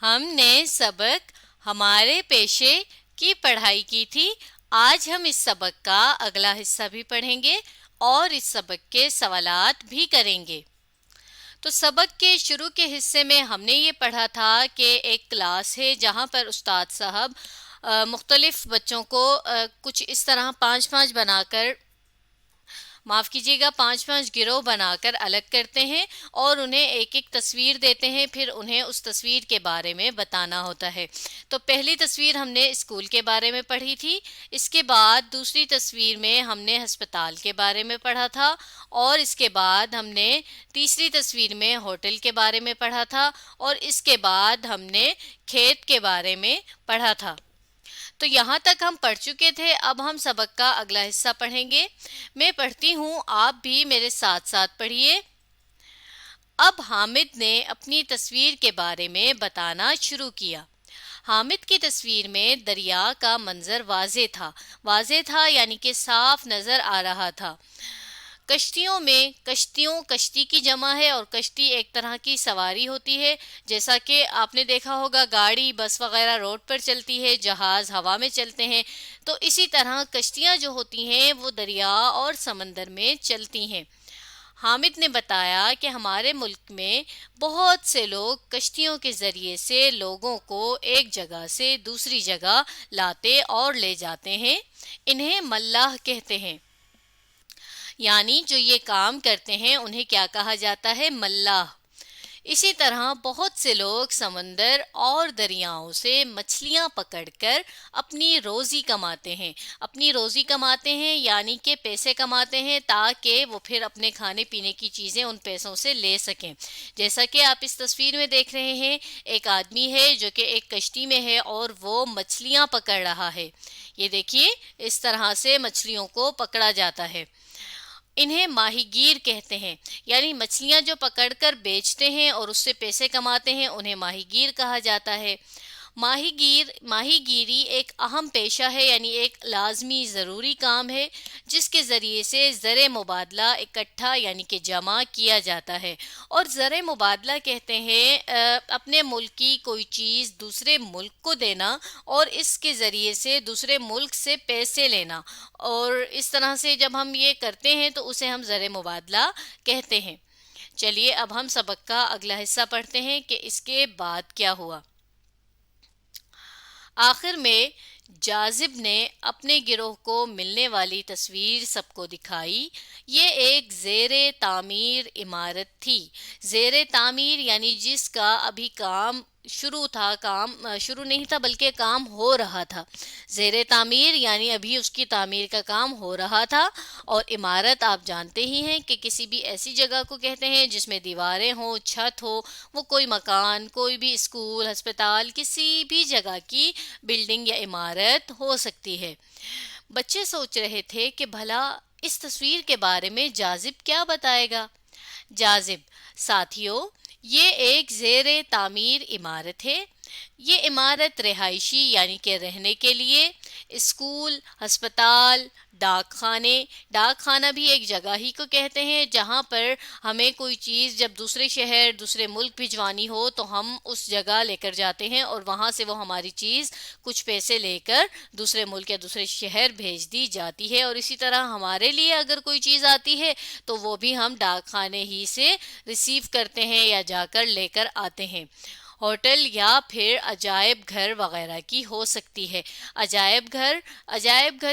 ہم نے سبق ہمارے پیشے کی پڑھائی کی تھی۔ آج ہم اس سبق کا اگلا حصہ بھی پڑھیں گے اور اس سبق کے سوالات بھی کریں گے۔ تو سبق کے شروع کے حصے میں ہم نے یہ پڑھا تھا کہ ایک کلاس ہے جہاں پر استاد صاحب مختلف بچوں کو کچھ اس طرح پانچ پانچ بنا کر، معاف کیجیے گا، پانچ پانچ گروہ بنا کر الگ کرتے ہیں اور انہیں ایک ایک تصویر دیتے ہیں، پھر انہیں اس تصویر کے بارے میں بتانا ہوتا ہے۔ تو پہلی تصویر ہم نے اسکول کے بارے میں پڑھی تھی، اس کے بعد دوسری تصویر میں ہم نے ہسپتال کے بارے میں پڑھا تھا، اور اس کے بعد ہم نے تیسری تصویر میں ہوٹل کے بارے میں پڑھا تھا، اور اس کے بعد ہم نے کھیت کے بارے میں پڑھا تھا۔ تو یہاں تک ہم پڑھ چکے تھے، اب ہم سبق کا اگلا حصہ پڑھیں گے۔ میں پڑھتی ہوں، آپ بھی میرے ساتھ ساتھ پڑھیے۔ اب حامد نے اپنی تصویر کے بارے میں بتانا شروع کیا۔ حامد کی تصویر میں دریا کا منظر واضح تھا یعنی کہ صاف نظر آ رہا تھا۔ کشتیوں میں کشتی کی جمع ہے، اور کشتی ایک طرح کی سواری ہوتی ہے، جیسا کہ آپ نے دیکھا ہوگا گاڑی بس وغیرہ روڈ پر چلتی ہے، جہاز ہوا میں چلتے ہیں، تو اسی طرح کشتیاں جو ہوتی ہیں وہ دریا اور سمندر میں چلتی ہیں۔ حامد نے بتایا کہ ہمارے ملک میں بہت سے لوگ کشتیوں کے ذریعے سے لوگوں کو ایک جگہ سے دوسری جگہ لاتے اور لے جاتے ہیں، انہیں ملاح کہتے ہیں۔ یعنی جو یہ کام کرتے ہیں انہیں کیا کہا جاتا ہے؟ ملاح۔ اسی طرح بہت سے لوگ سمندر اور دریاؤں سے مچھلیاں پکڑ کر اپنی روزی کماتے ہیں یعنی کہ پیسے کماتے ہیں، تاکہ وہ پھر اپنے کھانے پینے کی چیزیں ان پیسوں سے لے سکیں۔ جیسا کہ آپ اس تصویر میں دیکھ رہے ہیں، ایک آدمی ہے جو کہ ایک کشتی میں ہے اور وہ مچھلیاں پکڑ رہا ہے۔ یہ دیکھیے، اس طرح سے مچھلیوں کو پکڑا جاتا ہے۔ انہیں ماہی گیر کہتے ہیں، یعنی مچھلیاں جو پکڑ کر بیچتے ہیں اور اس سے پیسے کماتے ہیں انہیں ماہی گیر کہا جاتا ہے۔ ماہی گیری ایک اہم پیشہ ہے، یعنی ایک لازمی ضروری کام ہے جس کے ذریعے سے زر مبادلہ اکٹھا یعنی کہ جمع کیا جاتا ہے۔ اور زر مبادلہ کہتے ہیں اپنے ملک کی کوئی چیز دوسرے ملک کو دینا اور اس کے ذریعے سے دوسرے ملک سے پیسے لینا، اور اس طرح سے جب ہم یہ کرتے ہیں تو اسے ہم زر مبادلہ کہتے ہیں۔ چلیے اب ہم سبق کا اگلا حصہ پڑھتے ہیں کہ اس کے بعد کیا ہوا۔ آخر میں جاذب نے اپنے گروہ کو ملنے والی تصویر سب کو دکھائی۔ یہ ایک زیر تعمیر عمارت تھی۔ زیر تعمیر یعنی جس کا ابھی کام شروع نہیں تھا بلکہ کام ہو رہا تھا۔ زیر تعمیر یعنی ابھی اس کی تعمیر کا کام ہو رہا تھا۔ اور عمارت آپ جانتے ہی ہیں کہ کسی بھی ایسی جگہ کو کہتے ہیں جس میں دیواریں ہوں، چھت ہو، وہ کوئی مکان، کوئی بھی اسکول، ہسپتال، کسی بھی جگہ کی بلڈنگ یا عمارت ہو سکتی ہے۔ بچے سوچ رہے تھے کہ بھلا اس تصویر کے بارے میں جاذب کیا بتائے گا۔ جاذب: ساتھیو، یہ ایک زیر تعمیر عمارت ہے۔ یہ عمارت رہائشی یعنی کہ رہنے کے لیے، اسکول، ہسپتال، ڈاک خانہ بھی ایک جگہ ہی کو کہتے ہیں جہاں پر ہمیں کوئی چیز جب دوسرے شہر، دوسرے ملک بھجوانی ہو تو ہم اس جگہ لے کر جاتے ہیں اور وہاں سے وہ ہماری چیز کچھ پیسے لے کر دوسرے ملک یا دوسرے شہر بھیج دی جاتی ہے۔ اور اسی طرح ہمارے لیے اگر کوئی چیز آتی ہے تو وہ بھی ہم ڈاک خانے ہی سے ریسیو کرتے ہیں یا جا کر لے کر آتے ہیں۔ ہوٹل یا پھر عجائب گھر وغیرہ کی ہو سکتی ہے۔ عجائب گھر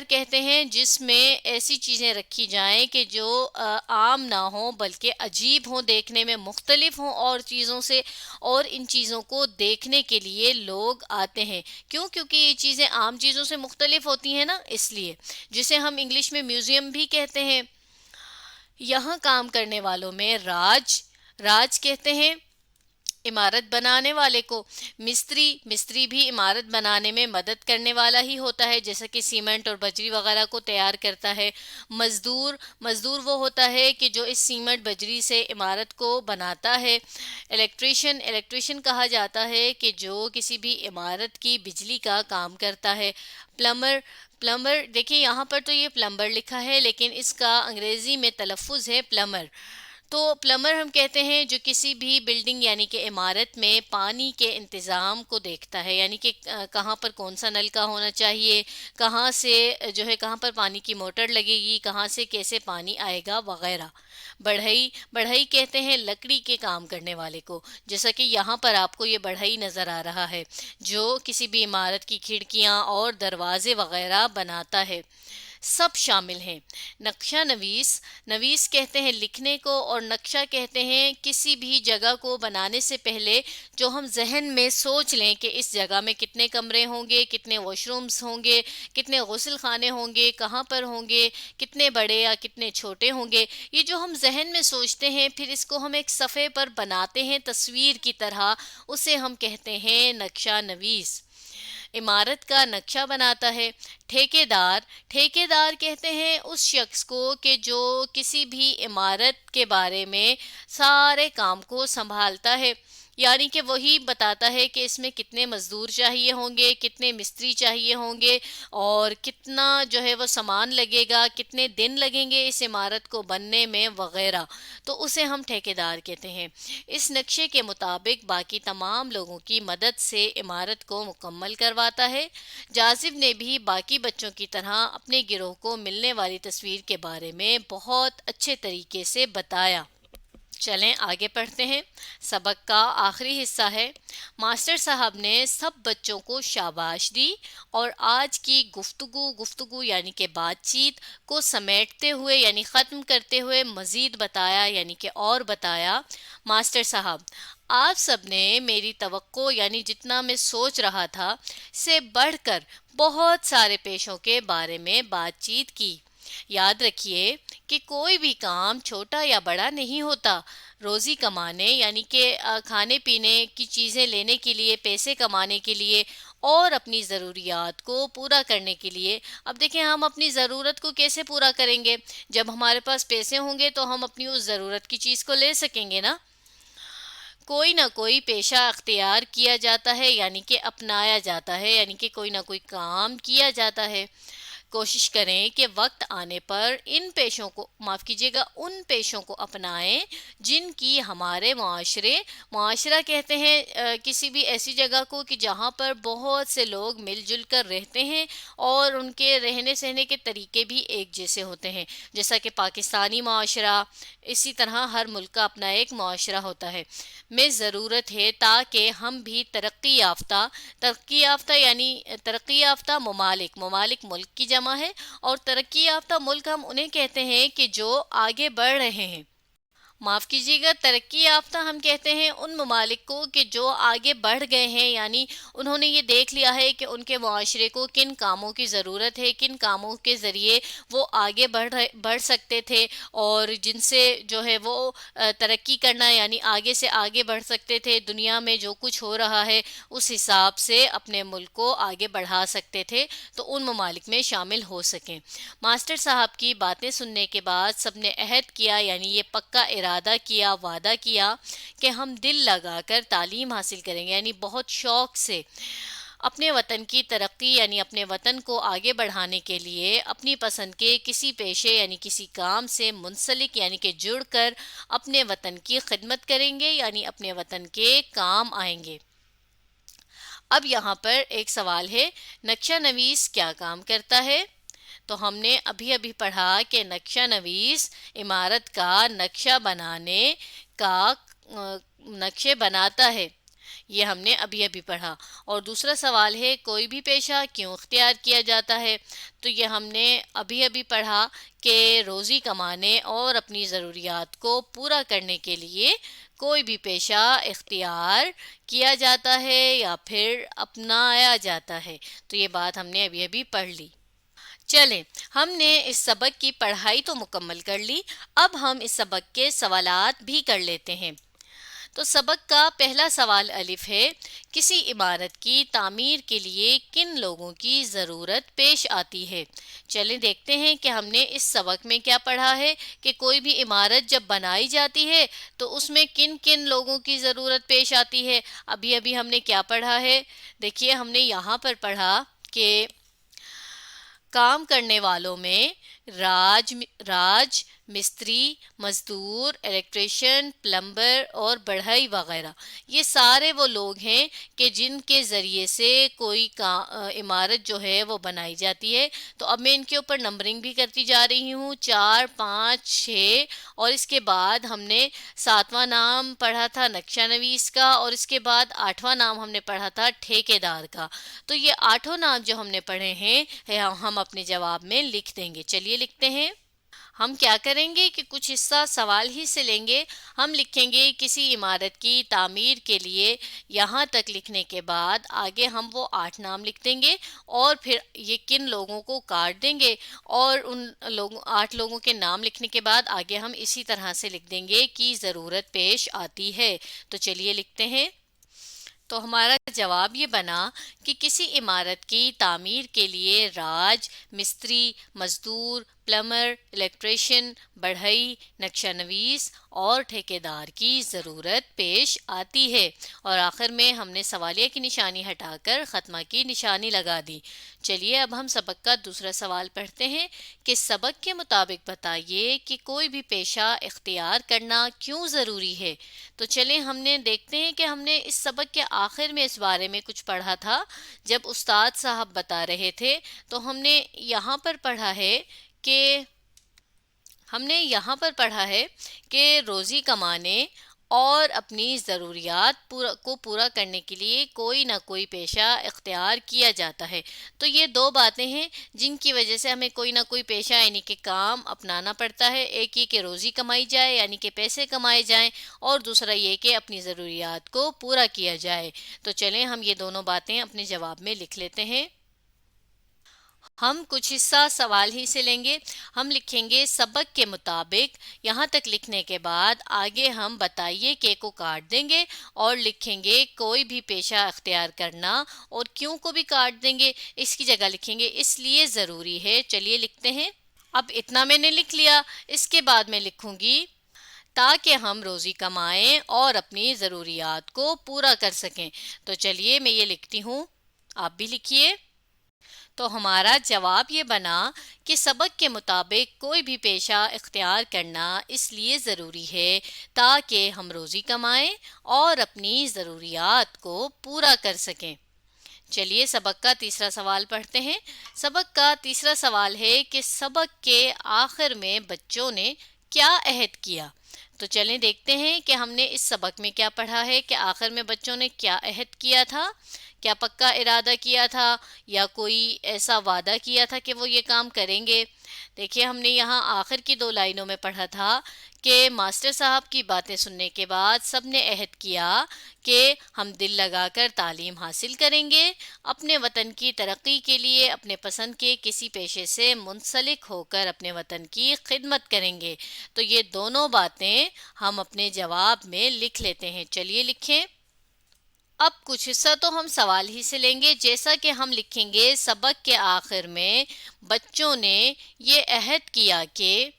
کہتے ہیں جس میں ایسی چیزیں رکھی جائیں کہ جو عام نہ ہوں بلکہ عجیب ہوں، دیکھنے میں مختلف ہوں اور چیزوں سے، اور ان چیزوں کو دیکھنے کے لیے لوگ آتے ہیں۔ کیونکہ یہ چیزیں عام چیزوں سے مختلف ہوتی ہیں نا، اس لیے، جسے ہم انگلش میں میوزیم بھی کہتے ہیں۔ یہاں کام کرنے والوں میں راج کہتے ہیں عمارت بنانے والے کو۔ مستری بھی عمارت بنانے میں مدد کرنے والا ہی ہوتا ہے، جیسا کہ سیمنٹ اور بجری وغیرہ کو تیار کرتا ہے۔ مزدور وہ ہوتا ہے کہ جو اس سیمنٹ بجری سے عمارت کو بناتا ہے۔ الیکٹریشین کہا جاتا ہے کہ جو کسی بھی عمارت کی بجلی کا کام کرتا ہے۔ پلمبر دیکھیں یہاں پر تو یہ پلمبر لکھا ہے لیکن اس کا انگریزی میں تلفظ ہے پلمبر۔ تو پلمبر ہم کہتے ہیں جو کسی بھی بلڈنگ یعنی کہ عمارت میں پانی کے انتظام کو دیکھتا ہے، یعنی کہ کہاں پر کون سا نل کا ہونا چاہیے، کہاں سے جو ہے کہاں پر پانی کی موٹر لگے گی، کہاں سے کیسے پانی آئے گا وغیرہ۔ بڑھئی بڑھئی کہتے ہیں لکڑی کے کام کرنے والے کو، جیسا کہ یہاں پر آپ کو یہ بڑھئی نظر آ رہا ہے جو کسی بھی عمارت کی کھڑکیاں اور دروازے وغیرہ بناتا ہے، سب شامل ہیں۔ نقشہ نویس، نویس کہتے ہیں لکھنے کو، اور نقشہ کہتے ہیں کسی بھی جگہ کو بنانے سے پہلے جو ہم ذہن میں سوچ لیں کہ اس جگہ میں کتنے کمرے ہوں گے، کتنے واش رومز ہوں گے، کتنے غسل خانے ہوں گے، کہاں پر ہوں گے، کتنے بڑے یا کتنے چھوٹے ہوں گے، یہ جو ہم ذہن میں سوچتے ہیں پھر اس کو ہم ایک صفحے پر بناتے ہیں تصویر کی طرح، اسے ہم کہتے ہیں نقشہ نویس۔ عمارت کا نقشہ بناتا ہے۔ ٹھیکیدار، ٹھیکیدار کہتے ہیں اس شخص کو کہ جو کسی بھی عمارت کے بارے میں سارے کام کو سنبھالتا ہے، یعنی کہ وہی بتاتا ہے کہ اس میں کتنے مزدور چاہیے ہوں گے، کتنے مستری چاہیے ہوں گے، اور کتنا جو ہے وہ سامان لگے گا، کتنے دن لگیں گے اس عمارت کو بننے میں وغیرہ، تو اسے ہم ٹھیکیدار کہتے ہیں۔ اس نقشے کے مطابق باقی تمام لوگوں کی مدد سے عمارت کو مکمل کرواتا ہے۔ جاذب نے بھی باقی بچوں کی طرح اپنے گروہ کو ملنے والی تصویر کے بارے میں بہت اچھے طریقے سے بتایا۔ چلیں آگے پڑھتے ہیں۔ سبق کا آخری حصہ ہے۔ ماسٹر صاحب نے سب بچوں کو شاباش دی اور آج کی گفتگو یعنی کہ بات چیت کو سمیٹتے ہوئے یعنی ختم کرتے ہوئے مزید بتایا، یعنی کہ اور بتایا۔ ماسٹر صاحب، آپ سب نے میری توقع یعنی جتنا میں سوچ رہا تھا سے بڑھ کر بہت سارے پیشوں کے بارے میں بات چیت کی۔ یاد رکھیے کہ کوئی بھی کام چھوٹا یا بڑا نہیں ہوتا۔ روزی کمانے یعنی کہ کھانے پینے کی چیزیں لینے کے لیے، پیسے کمانے کے لیے اور اپنی ضروریات کو پورا کرنے کے لیے، اب دیکھیں ہم اپنی ضرورت کو کیسے پورا کریں گے؟ جب ہمارے پاس پیسے ہوں گے تو ہم اپنی اس ضرورت کی چیز کو لے سکیں گے نا۔ کوئی نہ کوئی پیشہ اختیار کیا جاتا ہے یعنی کہ اپنایا جاتا ہے، یعنی کہ کوئی نہ کوئی کام کیا جاتا ہے۔ کوشش کریں کہ وقت آنے پر ان پیشوں کو ان پیشوں کو اپنائیں جن کی ہمارے معاشرہ کہتے ہیں کسی بھی ایسی جگہ کو کہ جہاں پر بہت سے لوگ مل جل کر رہتے ہیں اور ان کے رہنے سہنے کے طریقے بھی ایک جیسے ہوتے ہیں، جیسا کہ پاکستانی معاشرہ، اسی طرح ہر ملک کا اپنا ایک معاشرہ ہوتا ہے۔ میں ضرورت ہے تاکہ ہم بھی ترقی یافتہ یعنی ترقی یافتہ ممالک ملک کی جمع ہے، اور ترقی یافتہ ملک ہم انہیں کہتے ہیں کہ جو آگے بڑھ رہے ہیں۔ معاف کیجیے گا، ترقی یافتہ ہم کہتے ہیں ان ممالک کو کہ جو آگے بڑھ گئے ہیں، یعنی انہوں نے یہ دیکھ لیا ہے کہ ان کے معاشرے کو کن کاموں کی ضرورت ہے، کن کاموں کے ذریعے وہ آگے بڑھ سکتے تھے، اور جن سے جو ہے وہ ترقی کرنا یعنی آگے سے آگے بڑھ سکتے تھے، دنیا میں جو کچھ ہو رہا ہے اس حساب سے اپنے ملک کو آگے بڑھا سکتے تھے، تو ان ممالک میں شامل ہو سکیں۔ ماسٹر صاحب کی باتیں سننے کے بعد سب نے عہد کیا، یعنی یہ پکا ارادہ کیا، وعدہ کیا کہ ہم دل لگا کر تعلیم حاصل کریں گے، یعنی بہت شوق سے اپنے وطن کی ترقی یعنی اپنے وطن کو آگے بڑھانے کے لیے اپنی پسند کے کسی پیشے یعنی کسی کام سے منسلک یعنی کہ جڑ کر اپنے وطن کی خدمت کریں گے، یعنی اپنے وطن کے کام آئیں گے۔ اب یہاں پر ایک سوال ہے، نقشہ نویس کیا کام کرتا ہے؟ تو ہم نے ابھی پڑھا کہ نقشہ نویس عمارت کا نقشہ بنانے کا نقشے بناتا ہے، یہ ہم نے ابھی پڑھا۔ اور دوسرا سوال ہے کوئی بھی پیشہ کیوں اختیار کیا جاتا ہے؟ تو یہ ہم نے ابھی پڑھا کہ روزی کمانے اور اپنی ضروریات کو پورا کرنے کے لیے کوئی بھی پیشہ اختیار کیا جاتا ہے یا پھر اپنایا جاتا ہے، تو یہ بات ہم نے ابھی پڑھ لی۔ چلیں، ہم نے اس سبق کی پڑھائی تو مکمل کر لی، اب ہم اس سبق کے سوالات بھی کر لیتے ہیں۔ تو سبق کا پہلا سوال الف ہے، کسی عمارت کی تعمیر کے لیے کن لوگوں کی ضرورت پیش آتی ہے؟ چلیں دیکھتے ہیں کہ ہم نے اس سبق میں کیا پڑھا ہے کہ کوئی بھی عمارت جب بنائی جاتی ہے تو اس میں کن کن لوگوں کی ضرورت پیش آتی ہے۔ ابھی ہم نے کیا پڑھا ہے؟ دیکھیے ہم نے یہاں پر پڑھا کہ کام کرنے والوں میں راج مستری، مزدور، الیکٹریشین، پلمبر اور بڑھئی وغیرہ، یہ سارے وہ لوگ ہیں کہ جن کے ذریعے سے کوئی عمارت جو ہے وہ بنائی جاتی ہے۔ تو اب میں ان کے اوپر نمبرنگ بھی کرتی جا رہی ہوں، 4، 5، 6، اور اس کے بعد ہم نے 7واں نام پڑھا تھا نقشہ نویس کا، اور اس کے بعد 8واں نام ہم نے پڑھا تھا ٹھیکیدار کا۔ تو یہ 8 نام جو ہم نے پڑھے ہیں ہم اپنے جواب میں لکھ دیں گے۔ چلیے لکھتے ہیں۔ ہم کیا کریں گے کہ کچھ حصہ سوال ہی سے لیں گے۔ ہم لکھیں گے کسی عمارت کی تعمیر کے لیے، یہاں تک لکھنے کے بعد آگے ہم وہ 8 نام لکھ دیں گے، اور پھر یہ کن لوگوں کو کاٹ دیں گے، اور ان 8 لوگوں کے نام لکھنے کے بعد آگے ہم اسی طرح سے لکھ دیں گے کہ ضرورت پیش آتی ہے۔ تو چلیے لکھتے ہیں۔ تو ہمارا جواب یہ بنا کہ کسی عمارت کی تعمیر کے لیے راج، مستری، مزدور، پلمبر، الیکٹریشین، بڑھئی، نقشہ نویس اور ٹھیکیدار کی ضرورت پیش آتی ہے۔ اور آخر میں ہم نے سوالیہ کی نشانی ہٹا کر ختمہ کی نشانی لگا دی۔ چلیے اب ہم سبق کا دوسرا سوال پڑھتے ہیں کہ سبق کے مطابق بتائیے کہ کوئی بھی پیشہ اختیار کرنا کیوں ضروری ہے۔ تو چلیں ہم نے دیکھتے ہیں کہ ہم نے اس سبق کے آخر میں اس بارے میں کچھ پڑھا تھا جب استاد صاحب بتا رہے تھے۔ تو ہم نے یہاں پر پڑھا ہے کہ روزی کمانے اور اپنی ضروریات کو پورا کرنے کے لیے کوئی نہ کوئی پیشہ اختیار کیا جاتا ہے۔ تو یہ 2 باتیں ہیں جن کی وجہ سے ہمیں کوئی نہ کوئی پیشہ یعنی کہ کام اپنانا پڑتا ہے۔ ایک یہ کہ روزی کمائی جائے یعنی کہ پیسے کمائے جائیں، اور دوسرا یہ کہ اپنی ضروریات کو پورا کیا جائے۔ تو چلیں ہم یہ دونوں باتیں اپنے جواب میں لکھ لیتے ہیں۔ ہم کچھ حصہ سوال ہی سے لیں گے۔ ہم لکھیں گے سبق کے مطابق، یہاں تک لکھنے کے بعد آگے ہم بتائیے کہ کو کاٹ دیں گے، اور لکھیں گے کوئی بھی پیشہ اختیار کرنا، اور کیوں کو بھی کاٹ دیں گے، اس کی جگہ لکھیں گے اس لیے ضروری ہے۔ چلیے لکھتے ہیں۔ اب اتنا میں نے لکھ لیا، اس کے بعد میں لکھوں گی تاکہ ہم روزی کمائیں اور اپنی ضروریات کو پورا کر سکیں۔ تو چلیے میں یہ لکھتی ہوں، آپ بھی لکھیے۔ تو ہمارا جواب یہ بنا کہ سبق کے مطابق کوئی بھی پیشہ اختیار کرنا اس لیے ضروری ہے تاکہ ہم روزی کمائیں اور اپنی ضروریات کو پورا کر سکیں۔ چلیے سبق کا تیسرا سوال پڑھتے ہیں۔ سبق کا تیسرا سوال ہے کہ سبق کے آخر میں بچوں نے کیا عہد کیا۔ تو چلیں دیکھتے ہیں کہ ہم نے اس سبق میں کیا پڑھا ہے کہ آخر میں بچوں نے کیا عہد کیا تھا، کیا پکا ارادہ کیا تھا یا کوئی ایسا وعدہ کیا تھا کہ وہ یہ کام کریں گے۔ دیکھیے ہم نے یہاں آخر کی 2 لائنوں میں پڑھا تھا کہ ماسٹر صاحب کی باتیں سننے کے بعد سب نے عہد کیا کہ ہم دل لگا کر تعلیم حاصل کریں گے، اپنے وطن کی ترقی کے لیے اپنے پسند کے کسی پیشے سے منسلک ہو کر اپنے وطن کی خدمت کریں گے۔ تو یہ دونوں باتیں ہم اپنے جواب میں لکھ لیتے ہیں۔ چلیے لکھیں۔ اب کچھ حصہ تو ہم سوال ہی سے لیں گے، جیسا کہ ہم لکھیں گے سبق کے آخر میں بچوں نے یہ عہد کیا کہ،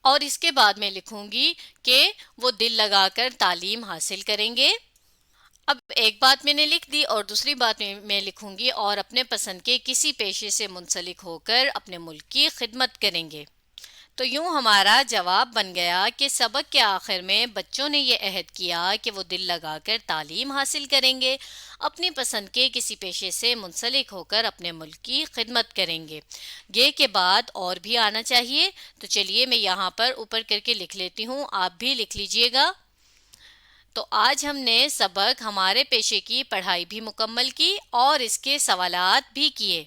اور اس کے بعد میں لکھوں گی کہ وہ دل لگا کر تعلیم حاصل کریں گے۔ اب ایک بات میں نے لکھ دی اور دوسری بات میں لکھوں گی اور اپنے پسند کے کسی پیشے سے منسلک ہو کر اپنے ملک کی خدمت کریں گے۔ تو یوں ہمارا جواب بن گیا کہ سبق کے آخر میں بچوں نے یہ عہد کیا کہ وہ دل لگا کر تعلیم حاصل کریں گے، اپنی پسند کے کسی پیشے سے منسلک ہو کر اپنے ملک کی خدمت کریں گے۔ یہ کے بعد اور بھی آنا چاہیے، تو چلیے میں یہاں پر اوپر کر کے لکھ لیتی ہوں، آپ بھی لکھ لیجئے گا۔ تو آج ہم نے سبق ہمارے پیشے کی پڑھائی بھی مکمل کی اور اس کے سوالات بھی کیے۔